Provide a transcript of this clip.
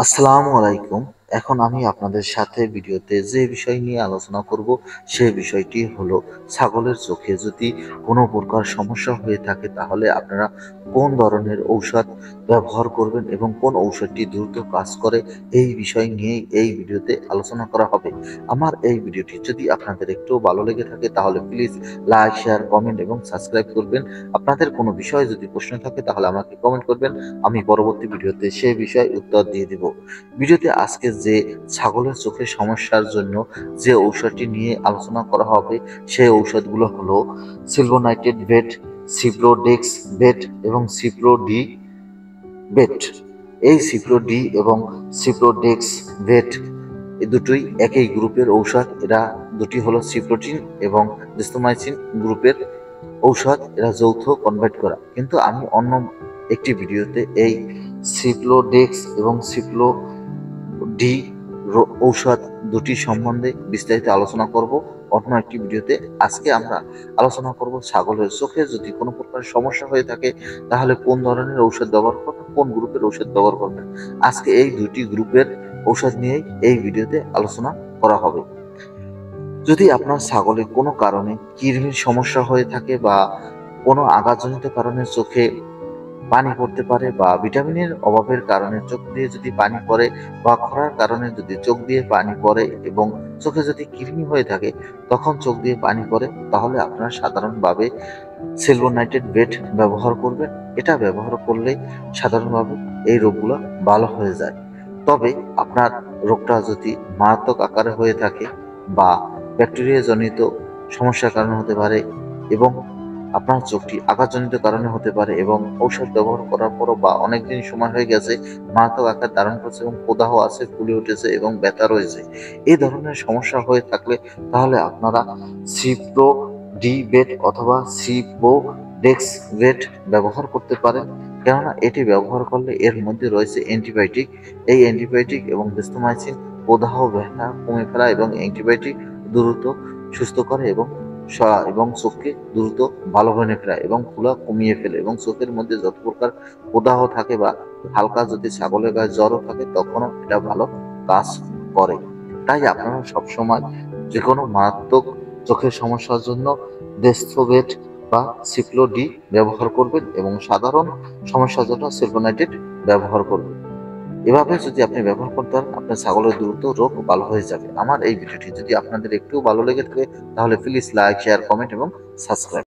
আসসালামু আলাইকুম। এখন আমি আপনাদের সাথে ভিডিওতে যে বিষয় নিয়ে আলোচনা করব সেই বিষয়টি হলো ছাগলের চোখে যদি কোনো প্রকার সমস্যা হয়ে থাকে তাহলে আপনারা কোন ধরনের ঔষধ ব্যবহার করবেন এবং কোন ঔষধটি দ্রুত কাজ করে এই বিষয় নিয়েই এই ভিডিওতে আলোচনা করা হবে। আমার এই ভিডিওটি যদি আপনাদের একটু ভালো লেগে থাকে তাহলে প্লিজ লাইক, শেয়ার, কমেন্ট এবং সাবস্ক্রাইব করবেন। আপনাদের কোনো বিষয়ে যদি প্রশ্ন থাকে তাহলে আমাকে কমেন্ট করবেন। আমি পরবর্তী ভিডিওতে সেই বিষয়ে উত্তর দিয়ে দিব। ভিডিওতে আজকে যে ছাগলের চোখের সমস্যার জন্য যে ঔষধটি নিয়ে আলোচনা করা হবে সেই ঔষধগুলো হলো সিলভোনাইটেড ভেট, সিপ্রোডেক্স ভেট এবং সিপ্রোডি ভেট। এই সিপ্রোডি এবং সিপ্রোডেক্স ভেট এই দুটোই একই গ্রুপের ঔষধ। এরা দুটি হলো সিপ্রোটিন এবং ডিস্ট্রোমাইসিন গ্রুপের ঔষধ। এরা যৌথ কনভার্ট করা, কিন্তু আমি অন্য একটি ভিডিওতে এই সিপ্লোডেক্স এবং সিপ্লো ডি ঔষধ দুটি সম্বন্ধে বিস্তারিত আলোচনা করব অন্য একটি ভিডিওতে। আজকে আমরা আলোচনা করব ছাগলের চোখে যদি কোনো প্রকার সমস্যা হয়ে থাকে তাহলে কোন ধরনের ঔষধ ব্যবহার করবেন, কোন গ্রুপের ঔষধ ব্যবহার করবেন। আজকে এই দুটি গ্রুপের ঔষধ নিয়েই এই ভিডিওতে আলোচনা করা হবে। যদি আপনার ছাগলের কোনো কারণে কৃমির সমস্যা হয়ে থাকে বা কোনো আঘাতজনিত কারণে চোখে পানি পড়তে পারে বা ভিটামিনের অভাবের কারণে চোখ দিয়ে যদি পানি পড়ে বা খরার কারণে যদি চোখ দিয়ে পানি পড়ে এবং চোখে যদি কৃমি হয়ে থাকে তখন চোখ দিয়ে পানি পড়ে, তাহলে আপনারা সাধারণভাবে সিলভোনাইটেড ভেট ব্যবহার করবেন। এটা ব্যবহার করলে সাধারণভাবে এই রোগগুলো ভালো হয়ে যায়। তবে আপনার রোগটা যদি মারাত্মক আকারে হয়ে থাকে বা ব্যাকটেরিয়া জনিত সমস্যার কারণে হতে পারে এবং আপনার চোখটি আঘাতজনিত কারণে হতে পারে এবং ঔষধ ব্যবহার করার পরও বা অনেকদিন সময় হয়ে গেছে, মারাত্মক আকার ধারণ করছে এবং প্রদাহ আছে, ফুলে উঠেছে এবং ব্যথা রয়েছে, এই ধরনের সমস্যা হয়ে থাকলে তাহলে আপনারা সিপ্রো ডি বেট অথবা সিপ্রোডেক্স বেট ব্যবহার করতে পারেন। কেননা এটি ব্যবহার করলে এর মধ্যে রয়েছে অ্যান্টিবায়োটিক। এই অ্যান্টিবায়োটিক এবং ডিস্ট্রোমাইসিন প্রদাহ ব্যথা কমে ফেলা এবং অ্যান্টিবায়োটিক দ্রুত সুস্থ করে এবং চোখকে দ্রুত ভালো হয়ে ফেলায় এবং ফুলা কমিয়ে ফেলে এবং চোখের মধ্যে যত প্রকার প্রদাহ থাকে বা হালকা যদি ছাগলের গায়ে জ্বরও থাকে তখনও এটা ভালো কাজ করে। তাই আপনারা সবসময় যে কোনো মারাত্মক চোখের সমস্যার জন্য ডেস্ট্রোভেট বা সিপ্লোডি ব্যবহার করবেন এবং সাধারণ সমস্যার জন্য সিলভোনাইটেড ব্যবহার করবেন। এভাবে যদি আপনি ব্যবহার করতে পারেন আপনার ছাগলের দ্রুত রোগ ভালো হয়ে যাবে। আমার এই ভিডিওটি যদি আপনাদের একটু ভালো লেগে থাকে তাহলে প্লিজ লাইক, শেয়ার, কমেন্ট এবং সাবস্ক্রাইব।